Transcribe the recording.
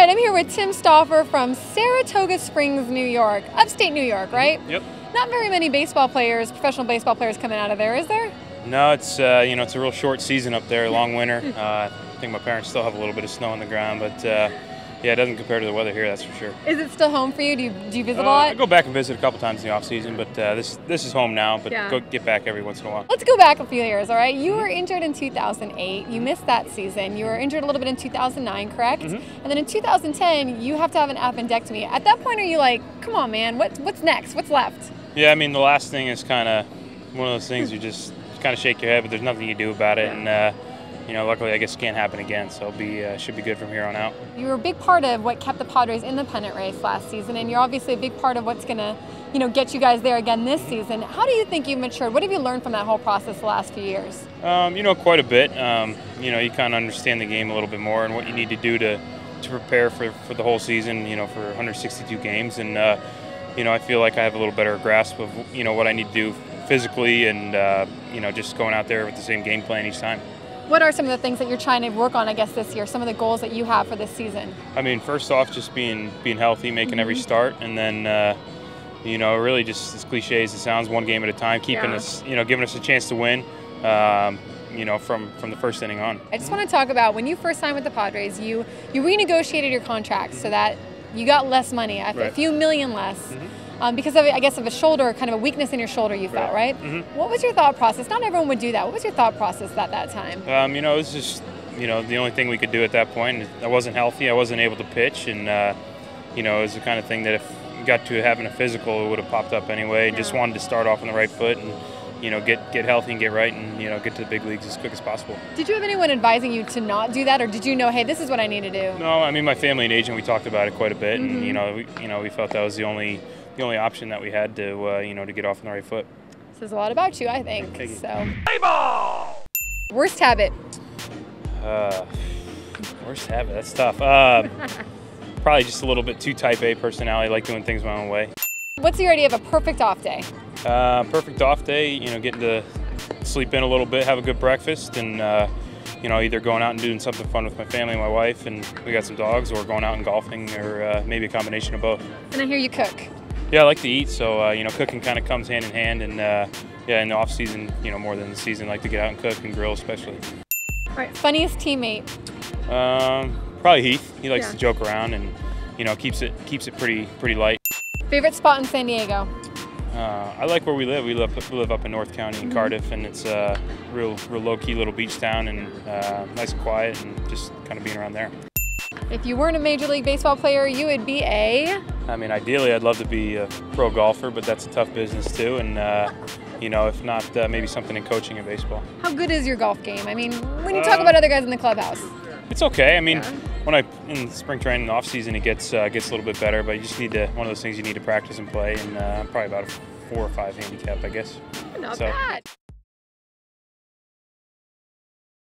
right, I'm here with Tim Stauffer from Saratoga Springs, New York, upstate New York, right? Yep. Not very many baseball players, professional baseball players coming out of there, is there? No, it's it's a real short season up there, long winter. I think my parents still have a little bit of snow on the ground, but yeah, it doesn't compare to the weather here, that's for sure. Is it still home for you? Do you visit a lot? I go back and visit a couple times in the off season, but this is home now. But Yeah. go get back every once in a while. Let's go back a few years, all right? You were injured in 2008. You missed that season. You were injured a little bit in 2009, correct? And then in 2010, you have to have an appendectomy. At that point, are you like, come on, man, what's next? What's left? Yeah, I mean the last thing is kind of one of those things you just kind of shake your head, but there's nothing you do about it. And luckily, I guess it can't happen again, so should be good from here on out. You were a big part of what kept the Padres in the pennant race last season, and you're obviously a big part of what's going to, get you guys there again this season. How do you think you've matured? What have you learned from that whole process the last few years? Quite a bit. You kind of understand the game a little bit more and what you need to do to prepare for the whole season. For 162 games, and I feel like I have a little better grasp of what I need to do physically, and just going out there with the same game plan each time. What are some of the things that you're trying to work on, I guess, this year? Some of the goals that you have for this season? I mean, first off, just being healthy, making every start, and then really just as cliche as it sounds, one game at a time, keeping us, giving us a chance to win. From the first inning on. I just want to talk about when you first signed with the Padres, you renegotiated your contract so that you got less money, a few million less. Because of, I guess, of a shoulder, kind of a weakness in your shoulder you felt, right? What was your thought process? Not everyone would do that. What was your thought process at that time? It was just, the only thing we could do at that point. I wasn't healthy. I wasn't able to pitch, and, it was the kind of thing that if we got to having a physical, it would have popped up anyway. Just wanted to start off on the right foot and, get healthy and get right and, get to the big leagues as quick as possible. Did you have anyone advising you to not do that, or did you know, hey, this is what I need to do? No, I mean, my family and agent, we talked about it quite a bit, and, we felt that was the only option that we had to, to get off on the right foot. Says a lot about you, I think. Thank you. So. Worst habit? Worst habit? That's tough. Probably just a little bit too type A personality. I like doing things my own way. What's your idea of a perfect off day? Perfect off day, getting to sleep in a little bit, have a good breakfast, and either going out and doing something fun with my family and my wife, and we got some dogs, or going out and golfing, or maybe a combination of both. And I hear you cook. Yeah, I like to eat, so cooking kind of comes hand in hand, and in the off season, more than the season, I like to get out and cook and grill, especially. All right, funniest teammate? Probably Heath. He likes to joke around, and keeps it pretty light. Favorite spot in San Diego? I like where we live. We live up in North County in Cardiff, and it's a real low-key little beach town, and nice and quiet, and just kind of being around there. If you weren't a Major League Baseball player, you would be a? I mean, ideally, I'd love to be a pro golfer, but that's a tough business too, and if not, maybe something in coaching in baseball. How good is your golf game? I mean, when you talk about other guys in the clubhouse. It's okay. I mean, when in spring training and off season, it gets a little bit better, but you just need one of those things you need to practice and play, and probably about a 4 or 5 handicap, I guess. Not bad.